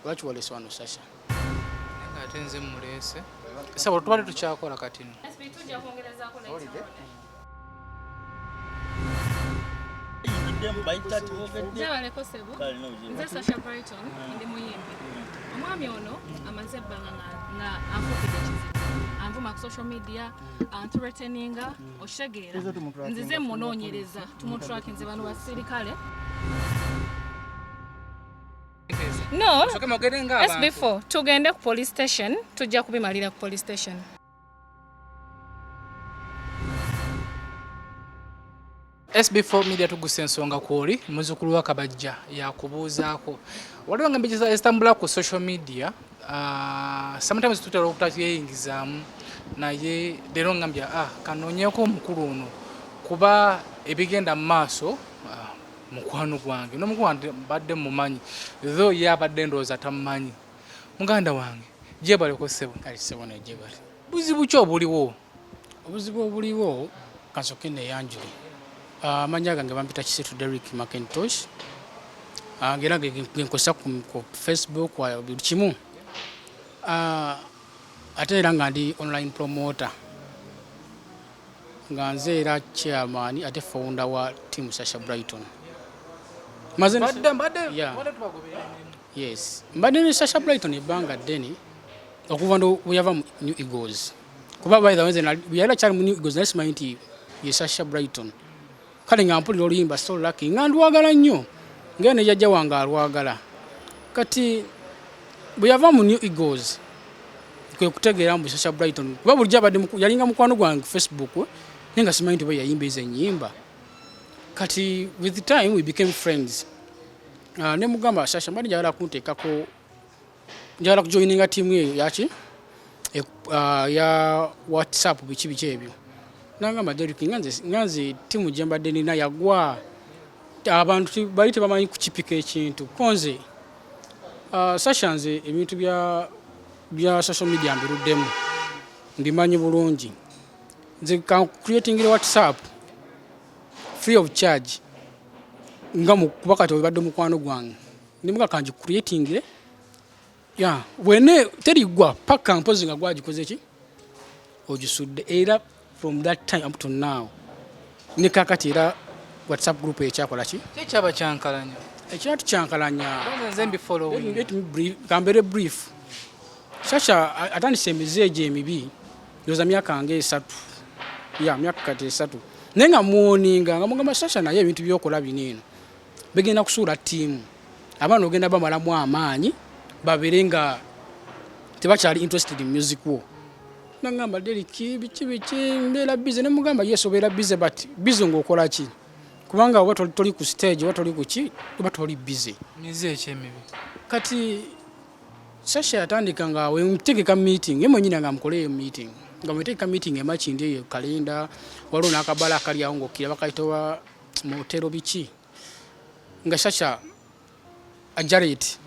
lwaki walese wano Sasha ate nze mulese sabo tubale tukyakola kati tujja kwongerezaako Nzebaleko Sebu, nze Sasha Brighton, ndi muyimbi. Omwami ono amaze ebbanga nga anfukidde ekizibu. Anvuma ku social media, anthreateninga, okitegeera. Nzize munoonyereza, tumutrackinze bano basirikale. No, SB4, tugende ku police station, tujja kubimalira ku police station. SB4 MEDIA tuguse ensonga kwoli muzukulu wa Kabajja yakubuuzaako waliwo nga mbijiza estambula ku social media sometimes tutera okutayeyingizaamu naye leero ngambya kanoonyeeko omukulu ono kuba ebigenda mu maaso mukwano gwange n'omukulu wange mbadde mumanyi though ye abadde ndowooza tamumanyi muganda wange gyebaleko ssebo kali ssebo nejebale buzibu ki obuliwo obuzibu obuliwo kasoke neyanjuli amanya gange bampita Kisitu Derrick Macintosh ngera ngenkosa ku Facebook wa buli kimu ate era nga ndi online promoter nga nze era chairman ate founder wa team Sasha Brighton yes mbadde ne Sasha Brighton ebanga deni okuva ndo yava mu New Eagles kuba by the way yali kyali mu New Eagles nasimanyi nti ye Sasha Brighton kale nga mpulira oluyimba so lucky nga ndwagala nnyo ngene jajja wange alwagala kati bwe yava mu New Eagles kwe kutegeera mu Sasha Brighton kuba bulijja abadde yalinga mukwano gwange ku Facebook nenga simanyi nti bwe yayimba eze nnyimba kati with the time we became friends ne mugamba Sasha mbadde njagala kunteekako njagala kujoininga tiimu eyo yaki ya WhatsApp biki ebyo nangamba Derrick nganze timu jembadde nina yagwa abantu bali tebamanyi kukipika ekintu konze Sasha nze ebintu bya social media mbiruddemu ndimanyi bulungi nze creating WhatsApp free of charge nga kuba kati obadde mukwano gwange ndimuka kanji creating wene terigwa paka mpozi nga gwagikoze ki ogisudde era from that time up to now ne kakati era WhatsApp group ekyakola ki kyaba kyankalanya ekyatu kyankalanya nze mbi following let me brief kambere brief Sasha atandise emizeeje emibi yoza myaka nge 3 myaka kati 3 nenga muoninga nga mugamba Sasha naye ebintu byokola binene begenda kusuula team abana ogenda bamalamu amaanyi baberenga tebakyali interested in music wo nangamba Derrick biki mbera busy ne mugamba yesobera busy but busy ngokola ki kubanga oba toli ku stage oba toli ku ki oba toli busy mize ekemibi kati Sasha atandika nga we mtegeka meeting yemo nyina nga mukole meeting nga mtegeka meeting emachi ndiye kalenda walo nakabala kali yaongo kila bakaitowa motero biki nga Sasha ajareti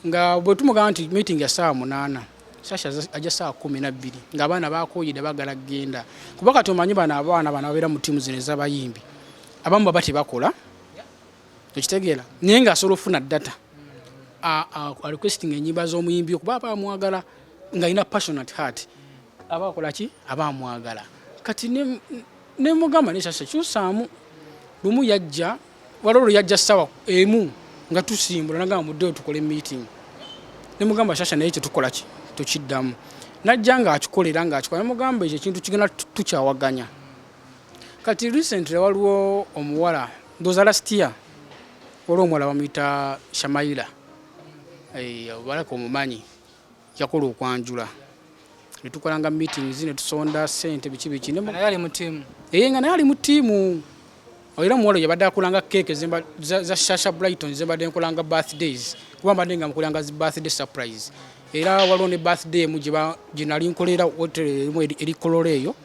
nga bwetumuga nti meeting ya saa 8 Sasha aja saa 12 nga abana bakoyide bagala genda kuba kati omanyi bana abana babera mu timu zine z'abayimbi abamu babati bakola tukitegeera naye nga asobola ofuna data requesting enyimba z'omuyimbi okuba abamwagala nga ina passionate heart abakola ki abamwagala kati ne mugamba ne Sasha kyusaamu lumu yajja walolo yajja sawa emu nga tusimbula nagamba mudde tukole meeting ne mugamba Sasha naye kye tukola ki tukiddamu najja nga akikolera nga akikola ne mugamba ekyo kintu kigenda tukyawaganya kati recently waliwo omuwala ndoza last year waliwo omuwala bamuyita Shamaila balako omumanyi yakola okwanjula ne tukolanga meetings ne tusonda sente biki naye ali mu tiimu nga naye ali mu tiimu era muwala yabadde akulanga cake za Sasha Brighton zembadde nkolanga birthdays kuba mbadde nga mukolanga birthday surprise era waliwo ne birthday mu gye nali nkolera hotel eri Kololo eyo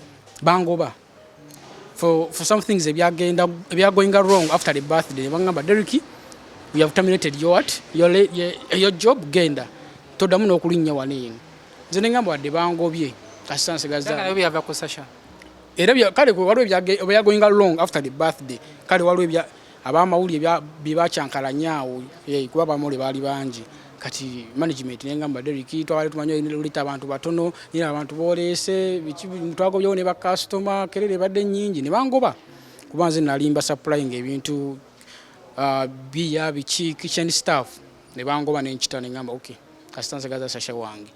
bangoba for some things ebya going wrong after the birthday bangamba Derrick we have terminated your job genda todamu n'okulinnya waneeno nze ne ngamba wadde bangobye kasansegaza naye byava ku Sasha era kale waliwo ebya going wrong after the birthday kale waliwo abamawuli bye bakyankalanyaawo kuba bamole baali bangi kati management nengamba Derek twali tumanyo lita abantu batono nina abantu boleese mutwago ne ba customer kerere badde nyingi ne bangoba kubanze nalimba supplying ebintu biya bichi kitchen staff ne bangoba nenchita nengamba okay kastanza gaza Sasha wange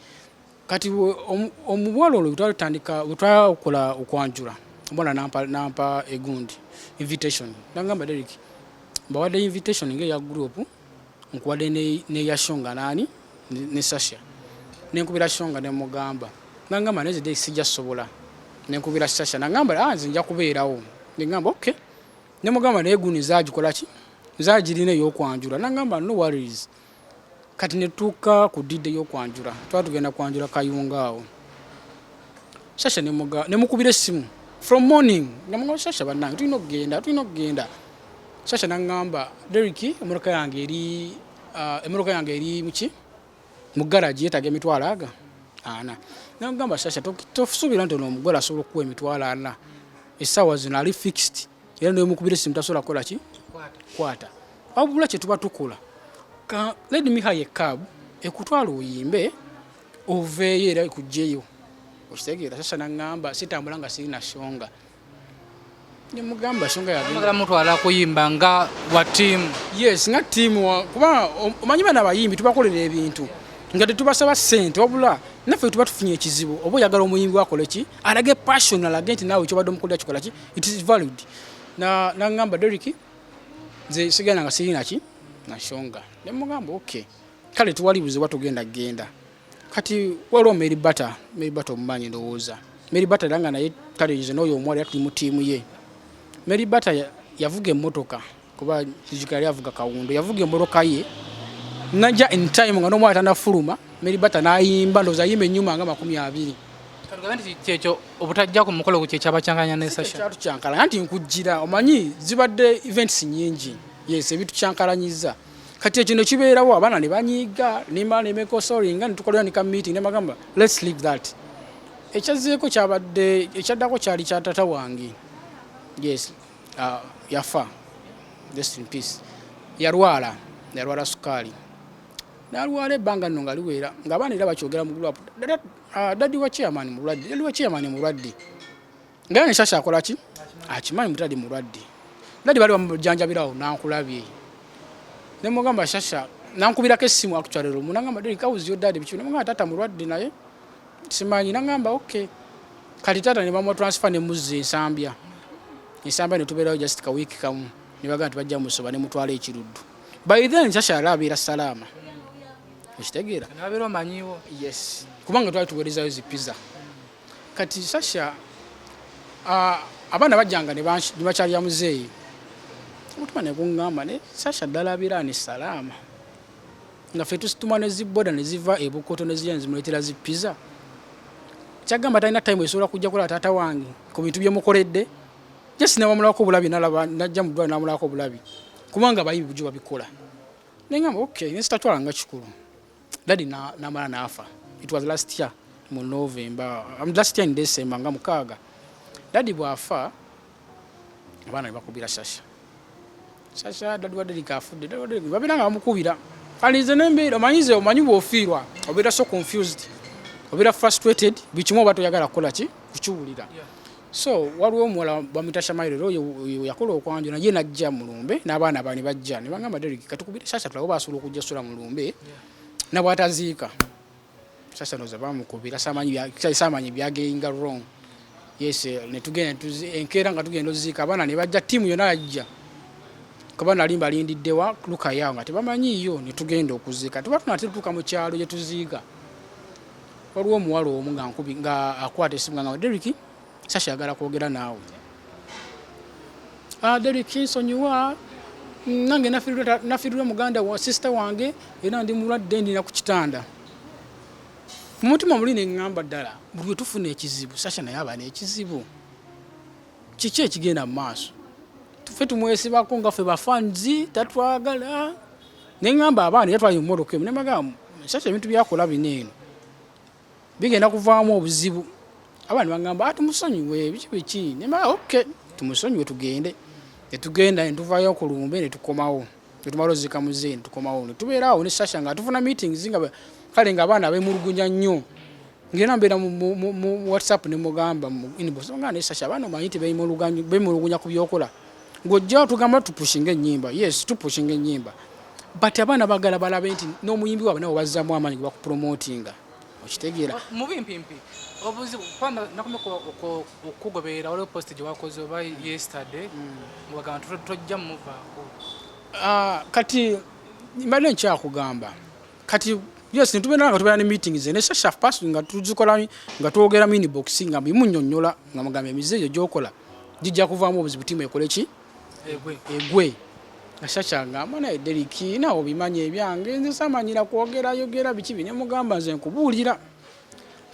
kati omubwalo lutandika utwakola okwanjula mbona nampa egundi invitation nangamba Derek bawadde invitation nge ya group nkuwadde ne yashonga nani ne Sasha nenkubira shonga ne mugamba nangamba neze de sijja sobola nenkubira Sasha nangamba nze nja kubeerawo nengamba okay ne mugamba ne eguni zagikola ki zagirine yokwanjula nangamba no worries kati netuka ku dide yokwanjula twatugenda kwanjula kayunga awo Sasha ne mukubira simu from morning ngamanga Sasha banange tulina okugenda Sasha nangamba Derek emoroka yange eri muki mu garage yetage emitwalo aga ana nangamba Sasha tofusubira ntono omugola asobola okuwa emitwalo ana esawa zino ali fixed era ne mukubira simu tasobola kukola ki kwata abula kye tuba tukola let me hire a cab ekutwala oyimbe oveeyo era ekugjeyo okitegeera Sasha nangamba sitambula nga sirina shonga ne mugamba shonga yagenda mutwala kuyimba nga wa team yes nga team kuba omanyi bana bayimbi tubakolera ebintu nga tetubasaba sente wabula naffe tuba tufunye ekizibu oba oyagala omuyimbi wakole ki alage passion alage nti naawe kyobadde omukolera kikola ki it is valued nangamba Derek nze sigana nga sirina ki nashonga ne mugamba okay kale tuwali buzibu tugenda kati waliwo Mary Butter omumanyi ndowooza Mary Butter danga naye kale yize n'oyo omwali tuli mu tiimu ye Mary Butter yavuga emmotoka kuba kijikali avuga kawundo yavuga emmotoka ye najja in time nga n'omwali tanafuluma Mary Butter n'ayimba ndowooza ayimba ennyuma nga 20 kati kyekyo obutajja ku mukolo ku kyekyabacyankanya ne Sasha kyatucyankala anti nkujjira omanyi zibadde events nyingi yes ebitukyankalanyiza kati ekino kibeerawo abaana ne banyiiga nimba ne make sorry nga netukolera ne meeting ne magamba let's leave that ekyazeeko kyabadde ekyaddako kyali kya tata wange yes yafa rest in peace yalwala sukaali nalwala ebbanga nno nga liwera ng'abaana era bakyogera mu group daddy wa chairman mulwadde nga ne Sasha akola ki akimanyi mutadde mulwadde daddy bali bamujjanjabirawo nankulabye ne mugamba Sasha nankubirako essimu actually room nangamba Derek how's your daddy bichu nangamba tata mulwadde naye simanyi nangamba okay kati tata ne bamu transfer ne muzze ensambya ne tubeerawo just ka week kamu ne bagamba tubajja musoba ne mutwala ekiruddu by then Sasha alabira salama okitegeera nabiro manyiwo yes kubanga twali tuweerezayo zi pizza kati Sasha abaana bajjanga ne bakyalya muzeeyi mutuma ne kungamba ne Sasha dalabira ne salama nga ffe tusituma ne ziboda ne ziva ebukoto ne ziyenzi muletera zi pizza kyagamba talina time esobola kujja kola tata wange ku bintu byemukoledde just nawamulako obulabi nalaba najja mu ddwaliro namulako obulabi kubanga bayimbi bujo babikola nengamba okay nesitatwala nga kikulu daddy namala nafa it was last year mu November last year in December nga mukaaga daddy bwafa abaana bakubira Sasha daddy wadde likafudde daddy babiranga bamukubira alize nembeera omanyi bw'ofiirwa obeera so confused obeera frustrated bikimu oba toyagala kukola ki kukiwulira so waliwo omuwala bamutasha Mairo oyo yakola okwanjula ye najja mulumbe n'abaana bani bajja ne bagamba Derek katukubire Sasha tulawo basobola okujja sula mulumbe nabwataziika Sasha noza bamukubira samanyi byagenga wrong yes ne tugenda enkeera nga tugenda oziika abaana ne bajja tiimu yonna ajja kuba nalimba lindiddewa luka yawo nga tebamanyiiyo ne tugenda okuziika tuba tunatetuuka mu kyalo gye tuziika waliwo omuwala omu nga akwata essimu nga Derek Sasha yagala kwogera naawe Derek nsonyiwa nange nafiirwa muganda wa sister wange era ndi mulwadde ndina ku kitanda mu mutima muli ne ŋŋamba ddala buli we tufuna ekizibu Sasha naye aba n'ekizibu kiki ekigenda mu maaso tuffe tumwesibako nga ffe bafanzi tatwagala ne ŋŋamba abaana yatwali mu mmotoka emu ne bagamba Sasha ebintu byakola bino eno bigenda kuvaamu obuzibu abaana bagamba tumusonyiwe biki ne baga okay tumusonyiwe tugende netugenda ne tuvaayo ku lumbe ne tukomawo Tumalo zika muzeni tukomawo tubeera awo ne Sasha nga tufuna meetings nga kale nga abaana bemulugunya nnyo ngena mbera mu WhatsApp ne mugamba inbox nga ne Sasha bano mayiti bemulugunya ku byokola ngojja tugamba tupushinga ennyimba yes tupushinga ennyimba but abaana bagala balabe nti n'omuyimbi waabwe nabo bazzamu amaanyi bakupromotinga okitegeera mubimpimpi obuzibu kwamba nakomeko okugoberera waliwo post gye wakoze oba yesterday mugamba tojja muvaako kati mbadde nkyakugamba kati yes nitubeera nga tubeera ne meetings ne Sasha pass nga tuzikola nga twogera mini box nga bimunnyonnyola nga mugamba emizeeyo gyokola gijja kuvaamu obuzibu timu ekole ki egwe Sasha ngamba naye Deriki nawo bimanye ebyange nze samanyira kwogera biki bine mugamba nze nkubuulira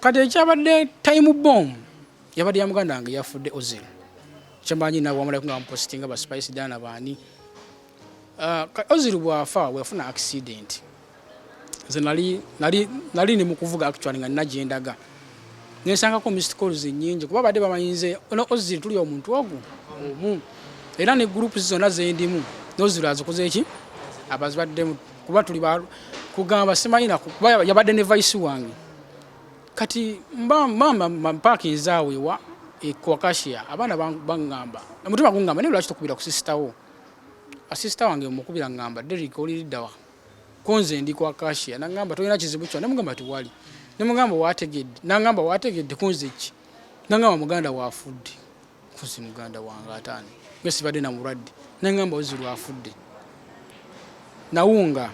kati ekyabadde time bomb yabadde ya muganda wange yafudde Ozil kyamanyi nawe wamala nga postinga ba Spice Dana bani Ozil bwafa wafuna accident nze nali ne mukuvuga actually nga najendaga nesanga ko missed calls nyingi kuba badde bamayinze ono Ozil tuli omuntu ogu era ne group zona zendimu Ozil azikoze eki abazibadde kuba tuli kugamba simayina kuba yabadde ne vice wange kati mama parking zawe wa ekwakashia abana bangamba mutima gungamba ne lwaki tukubira ku sister wo assistant wange mukubira ngamba Derek oli dawa konze ndi kwa kashia nangamba toyina kizibu kyo namugamba tuwali nemugamba wategedde nangamba wategedde konze ki nangamba muganda wafudde kusi muganda wange atani ngesi bade na muradi nangamba Ozil wafudde nawunga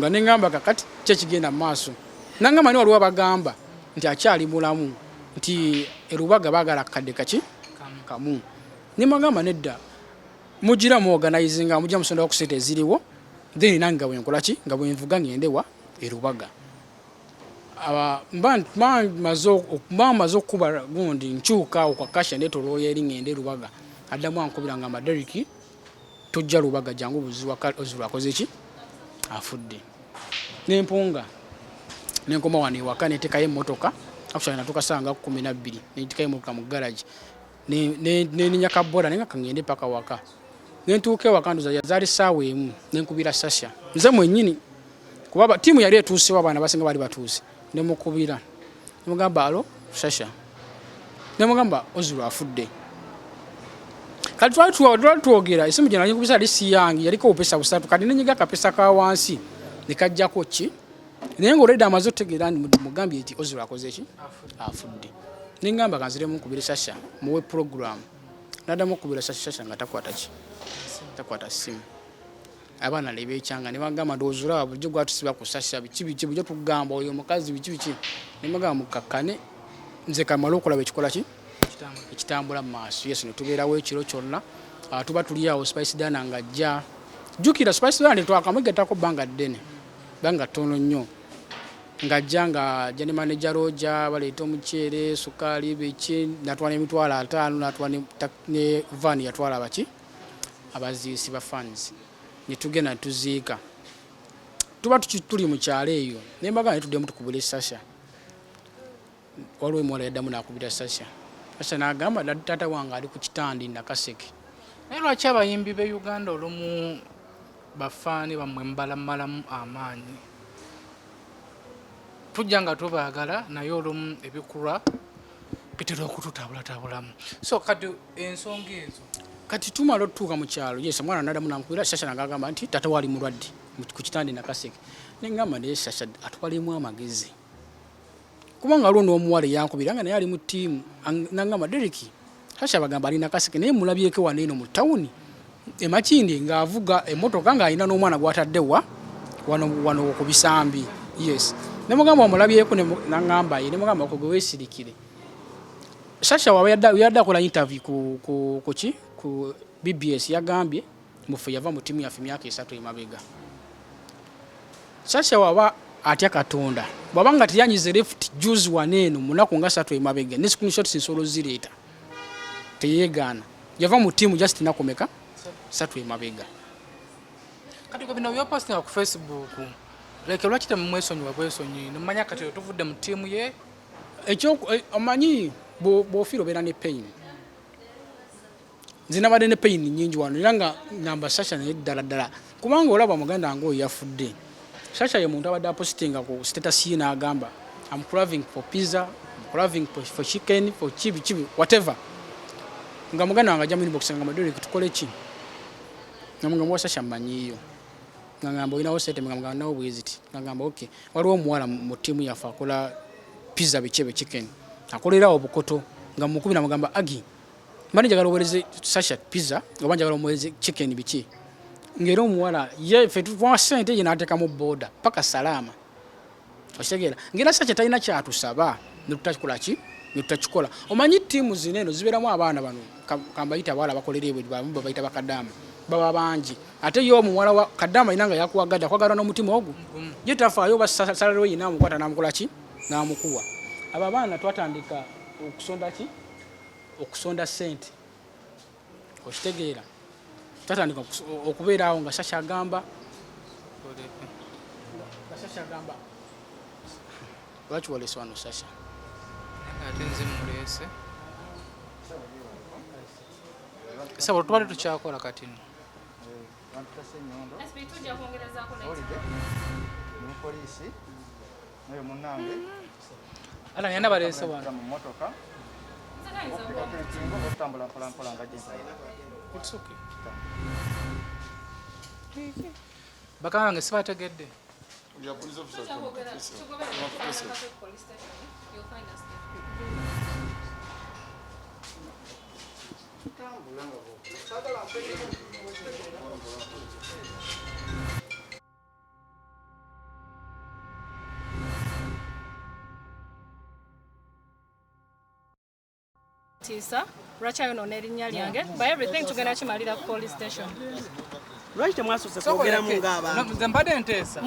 nengamba kakati kyekigenda maaso nangamba ni waliwo bagamba nti akyali mulamu nti erubaga bagala kadde kaki kamu nimagamba nedda mujira mu organizing mujja musonda okusete ziriwo then nanga wenkola ki nga bwenvuga ngendewa erubaga mazo kuba gundi nchuka okwakasha neto yeri ngende rubaga addamu ankubira ngamba Deriki tujja rubaga jangu buziwa Ozil akoze ki afudde nempunga nenkoma wani wakane tekaye motoka actually natuka sanga 12 netikaye motoka mu garage ne nyaka boda nenga kangende paka waka nentuke wakanduza yazali sawe emu nenkubira Sasha nze mwennyini kuba timu yali etuuse wabana basinga bali batuuse nemukubira nemugamba alo Sasha nemugamba Ozil afudde kati twatuogera isimu gye nali kubisa lisi yangi yaliko opesa busatu kati nenyiga kapesa ka wansi nikajjako ki naye ng'oleda amaze otegeera mugambye eti Ozil akoze ki afudde nengamba kanzire mukubira Sasha muwe program nadamu kubira Sasha nga takwata simu abana lebe cyanga ne bagamba ndozura buryo gwatusiba ku Sasha bikibi buryo tugamba oyo mukazi bikibi ne magamba mukakane nze kamalo okola bekikola ki ekitambula maaso yesu ne tubeera we kiro kyonna tuba tuli awo Spice Dana ngajja jukira Spice Dana twakamugetako banga ddene banga tono nnyo ngajja nga jani manager roja baleeta omukyere sukali biki natwana emitwala 5 natwana ne van yatwala baki abazisi ba fans nitugena tuziika tuba tuli mu kyalo eyo nembaga netudde tukubule Sasha walwe mola yaddamu nakubira Sasha nagamba tata wange ali ku kitandi nakaseke naye lwaki abayimbi be Uganda olumu bafaani bamwe mbalamalamu amaanyi tujja nga tubaagala naye olumu ebikulwa bitera okututabulatabulamu so kati ensonga ezo kati tumala otutuuka mu kyalo yes mwana nadamu namukubira Sasha nagamba nti tata wali mulwadde ku kitandi nakaseke nengamba naye Sasha atwalimu amagezi kubanga luno omuwale yankubira nga naye ali mu tiimu nangamba Deriki Sasha bagamba ali nakaseke naye mulabyeko wano eno mu tawuni emakindi ngaavuga emotoka nga alina n'omwana gwataddewa wano ku bisambi yes nemugamba omulabyeko nangamba ye nemugamba ko gwesirikire Sasha yadda akola interview ku BBS yagambye mufu yava mu timu yafe myaka 3 emabega Sasha waba atya Katonda babanga tiyanyize left juice waneno munako nga 3 emabega ne screenshot sinsolo zireta teyegana yava mu timu just nakomeka 3 emabega kati ko bino byo posting ku Facebook leke lwaki temwesonyi wabwesonyi nomanya kati tuvudde mu timu ye ekyo amanyi bo firo bera ne pain nzina badde ne pain nyingi wano era nga ngamba Sasha naye ddala kubanga olaba muganda wange oyo yafudde. Sasha ye muntu abadde apostinga ku status ye n'agamba I'm craving for pizza, I'm craving for chicken, for chibi whatever. Nga muganda wange ajja mu inbox nga madole tukole ki nga Sasha mmanyiyo ngamba olinawo sete ngamba nawo bweziti ngamba okay waliwo omuwala mu timu yafa akola pizza bichebe chicken akolera obukoto nga mukubina mugamba agi mbani njagala owereze Sasha pizza oba njagala owereze chicken bichi ngera omuwala ye fetu kwa sente ye nateka mu boda paka salama oshegera ngera Sasha talina kyatusaba nitutakola ki nitutachikola omanyi timu zineno ziberamu abaana bano kambayita abawala bakolera ebwe babayita bakadama baba banji ate yo omuwala wa kadama inanga yakuwagada kwagala n'omutima ogwo ye tafaayo basalalo yina amukwata n'amukola ki n'amukuwa aba baana twatandika okusonda ki okusonda sente okitegeera twatandika okubeera awo nga Sasha agamba lwaki walese wano Sasha ate nze mulese sawa tubale tukyakola kati no SB4 kuongerezaako polisi nayo munange ala nyanda balese wano mu motoka otambula mpolampola nga gyezaira it's okay bakama bange sibategedde ya police officer Tisa, Racha yono nerinnya lyange, by everything tugenda kimalira ku police station. Lwaki temwasose kwogera mu ng'abantu? nze mbadde nteesa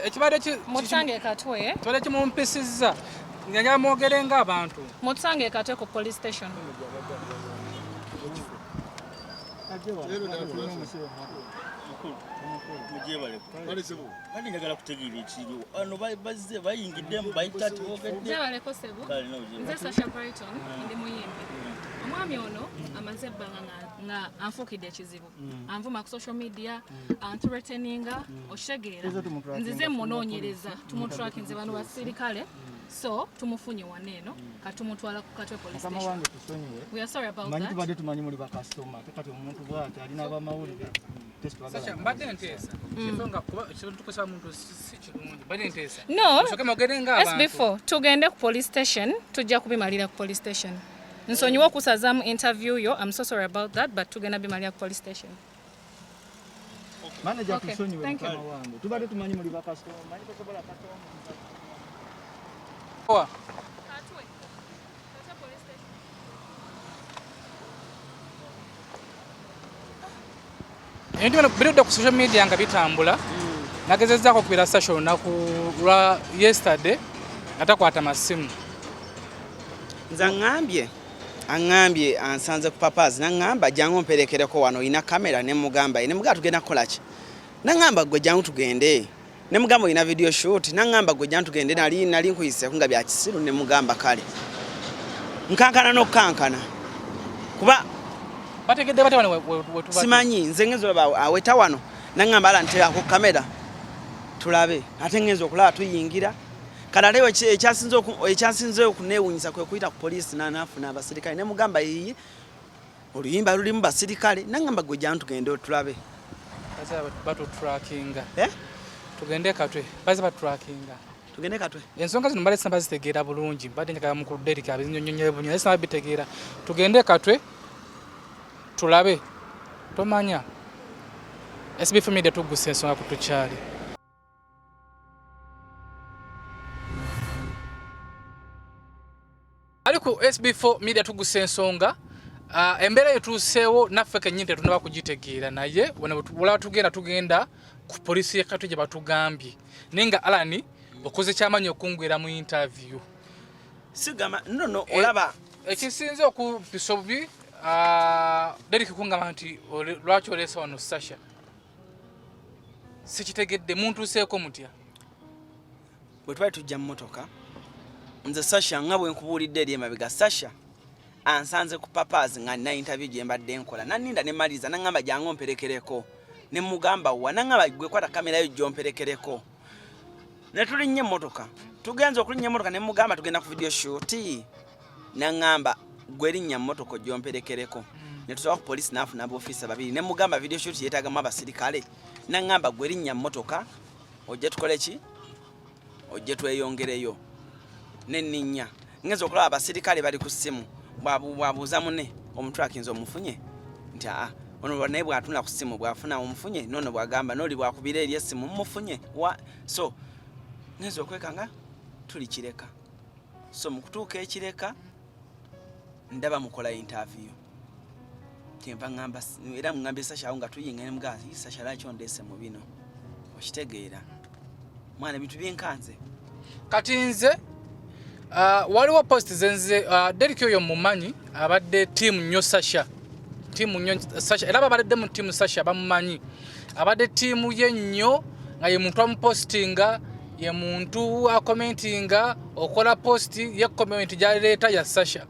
ekibadde Mutange katwe. kibadde kimumpisizza nga njala mwogere ng'abantu Mutange katwe ku police station. Bali njagala kutegeera ekiri ano bazze bayingiddemu bayita tiwogedde Zebaleko Sebu. Nze Sasha Brighton ndi muyimbi. Omwami ono amaze ebbanga nga anfuukidde ekizibu. Anvuma ku social media, anthreateninga, okitegeera. Nzize munoonyereza, tumutrackinze bano basirikale. So, tumufunye waneeno, katumutwala ku Katwe police Kama station. wange tusonyiwe. We are sorry about Manyi that. tubadde tumanyi muli bakasitoma kati omuntu bw'ati alina abamawulire Sasha mbadde nteesa ekifo nga kuba ekintu tukozesa muntu si kirungi mbadde nteesa No, osooke mwogere ng'abantu SB4 tugende ku police station, tujja kubimalira ku police station. Nsonyiwa okusazaamu interview yo, I'm so sorry about that, but tugenda bimalira ku police station. manager Okay, tusonyiwe thank you. mukama wange tubadde tumanyi muli bakasitoma manyi tosobola kasitoma Wa. Ebintu bino birudde ku social media nga bitambula nagezezzaako okubira Sasha olunaku lwa yesterday nga takwata masimu Nze aŋŋambye ansanze ku papazi naŋŋamba jangu mperekereko wano olina kamera ne mugamba tugenda kukola ki naŋŋamba gwe jangu tugende ne mugamba olina video shoot naŋŋamba gwe jangu tugende nali nkuyiseeko nga bya kisiru ne mugamba kale nkankana n'okukankana kuba bategedde bate wano wetuba simanyi nze ngenza olaba aweta wano naŋŋamba ala nteerako kamera tulabe ate ngenza okulaba tuyingira kana lewe ekyasinze okuneewuunyisa kwe kuyita ku poliisi n'anafuna abasirikale ne mugamba yiyi oluyimba lulimu basirikale naŋŋamba gwe jangu tugende tulabe batutrackinga Eh? tugende Katwe baze batutrackinga tugende Katwe ensonga zino mbadde sinaba zitegeera bulungi mbadde njagala mukuderika abinyonyonyobunya naye sinaba bitegeera tugende Katwe tulabe tomanya SB4 MEDIA tugusa ensonga ku tukyali ariko SB4 MEDIA tugusa ensonga embeera yetuuseewo naffe kennyini tetunaba kugitegeera naye wala tugenda ku poliisi y'e Katwe gye batugambye naye nga Alani okoze kyamaanyi okungwera mu interview sigama nono olaba ekisinze okumpisa obubi Derek kungamba nti lwaki oleese wano Sasha sikitegedde muntuuseeko mutya bwe twali tujja mu motoka nze Sasha nga bwe nkubuulidde eri emabega Sasha ansanze ku papazi nga nina interview gye mbadde nkola naninda ne maliza nangamba jangu mperekereko ne mugamba wa nangamba gwe kwata kamera yo jomperekereko ne tulinnya emmotoka tugenza okulinnya emmotoka ne mugamba tugenda ku video shoot nangamba gwe linnya emmotoka jomperekereko ne tusoba ku police nafuna abofisa babiri ne mugamba video shoot yetagamu abasirikale nangamba gwe linnya emmotoka ojje tukole ki ojje tweyongereyo ne ninnya ngenza okulaba abasirikale bali ku simu bwabuuza munne omuntu akinza omufunye nti ono naye bwatuna ku simu bwafuna omufunye nono bwagamba noli bwakubira eri essimu mumufunye so ngenza okwekanga tuli kireka so mukutuuka ekireka ndaba mukola interview kyempa ngamba era ngamba Sasha nga tuyinga ne mugazi Sasha laki ondese mu bino okitegeera mwana bintu byenkanze kati nze waliwo post zenze Derek oyo mumanyi abadde team nnyo Sasha era babadde mu team Sasha bamumanyi abadde team ye nnyo nga ye muntu amupostinga ye muntu akomentinga okola post ye comment gyaleeta ya Sasha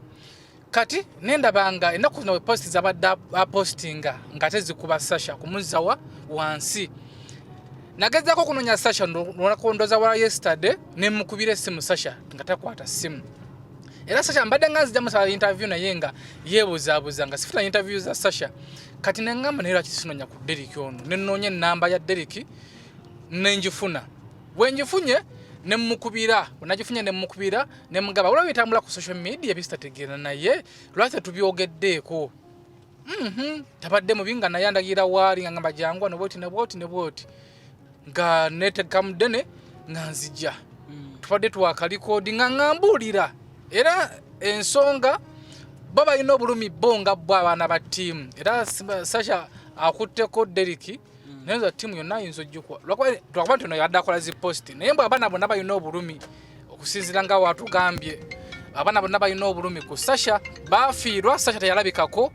kati nendabanga ennaku zino post zabadde apostinga nga tezikuba Sasha kumuzawa wansi nagezaako okunonya Sasha ndoza wa yesterday ne mukubira essimu Sasha nga takwata simu era Sasha mbadde nga nzija musala interview naye nga yeebuzaabuza nga sifuna interview za Sasha kati nengamba naye lwaki sinonya ku Derek ono nenoonya ennamba ya Derek nenjifuna bwenjifunye nemukubira nagifunye nemukubira nemugaba olwo bitambula ku social media bisitategeera naye lwaki tubyogeddeeko tabadde mubinga naye andagira waali nga ngamba jangu ano bwoti nga neteka mudene nga nzija tubadde twakalikodi nga ngambulira era ensonga baba ino bulumi bonga bwa abaana ba team era Sasha akutteko Derek nenza team yonna yinzo jukwa lwakwa ntono yadda akola zi post naye mbu abaana bonna balina obulumi okusinzira nga watugambye abaana bonna balina obulumi ku Sasha bafiirwa Sasha teyalabikako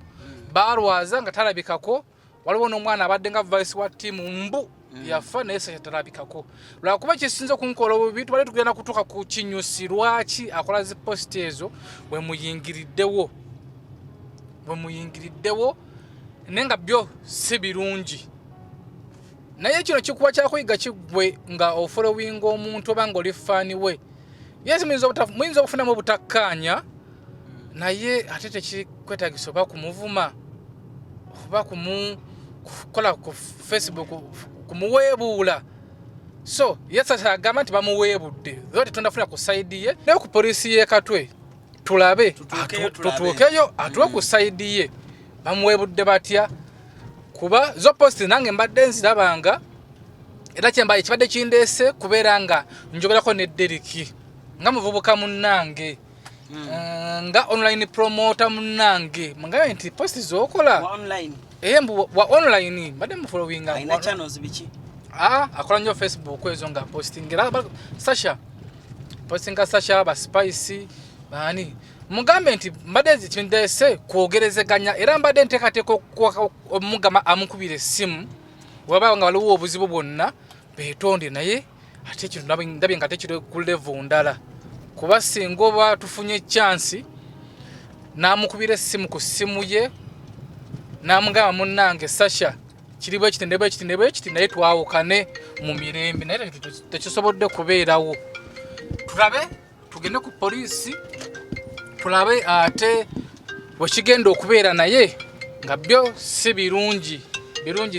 balwaza nga talabikako waliwo n'omwana abadde nga vice wa team mbu yafa naye Sasha talabikako lwakuba kisinza okunkola obubi tubadde tugenda kutuuka ku kinyusi lwaki akola zi post ezo bwe muyingiriddewo nenga byo si birungi naye kino kikuwa kyakuyiga kigwe nga ofollowing omuntu oba nga oli faani we yes muyinza okufunamu obutakkaanya naye ate tekikwetagisa oba kumuvuma oba kukola ku Facebook kumuweebuula so Sasha agamba nti bamuweebudde zo tetundafuna ku saidi ye naye ku poliisi ye Katwe tulabe tutuukeyo atuwe ku saidi ye bamuweebudde batya kuba zo post nange mbadde nzirabanga era kyembaye kibadde kindeese kubeera nga njogerako ne Derek nga muvubuka munnange nga online promoter munnange mangaye nti post zokola online mbu wa online mbadde mu following ina channels biki akola nnyo Facebook ezo nga posting era Sasha postinga Sasha ba spicy bani mugambe nti mbadde kindeese kwogerezeganya era mbadde nteekateeka omugama amukubira essimu waba nga waliwo obuzibu bwonna beetonde naye ate kino ndabye nga tekiri ku level ndala kuba singa oba tufunye chance namukubira essimu ku ssimu ye namugamba munnange Sasha kiri bwe kiti naye twawukane mu mirembe naye tekisobodde kubeerawo tulabe tugende ku poliisi tulabe ate wekigenda okubeera naye nga byo si birungi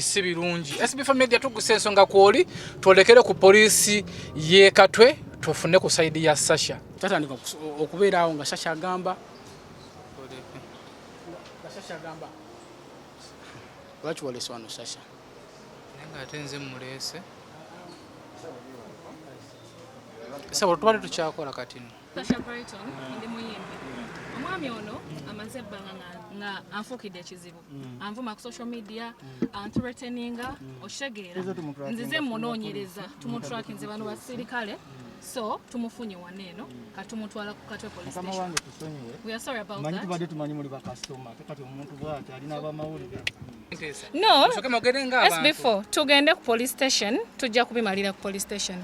si birungi SB4 MEDIA tuguse ensonga kwoli twolekere ku poliisi ye Katwe tufune ku saidi ya Sasha tatandika okubeerawo nga Sasha agamba lwaki walese wano Sasha nga ate nze mulese sabo tubale tukyakola katino Sasha Brighton ndi muyimbi omwami ono amaze ebbanga nga anfukidde ekizibu anvuma ku social media anthreateninga okitegeera nzize munoonyereza tumutrackinze bano basirikale so tumufunye waneeno katumutwala ku Katwe police station. We are sorry about that. No, SB4 tugende ku police station tujja kubimalira ku police station.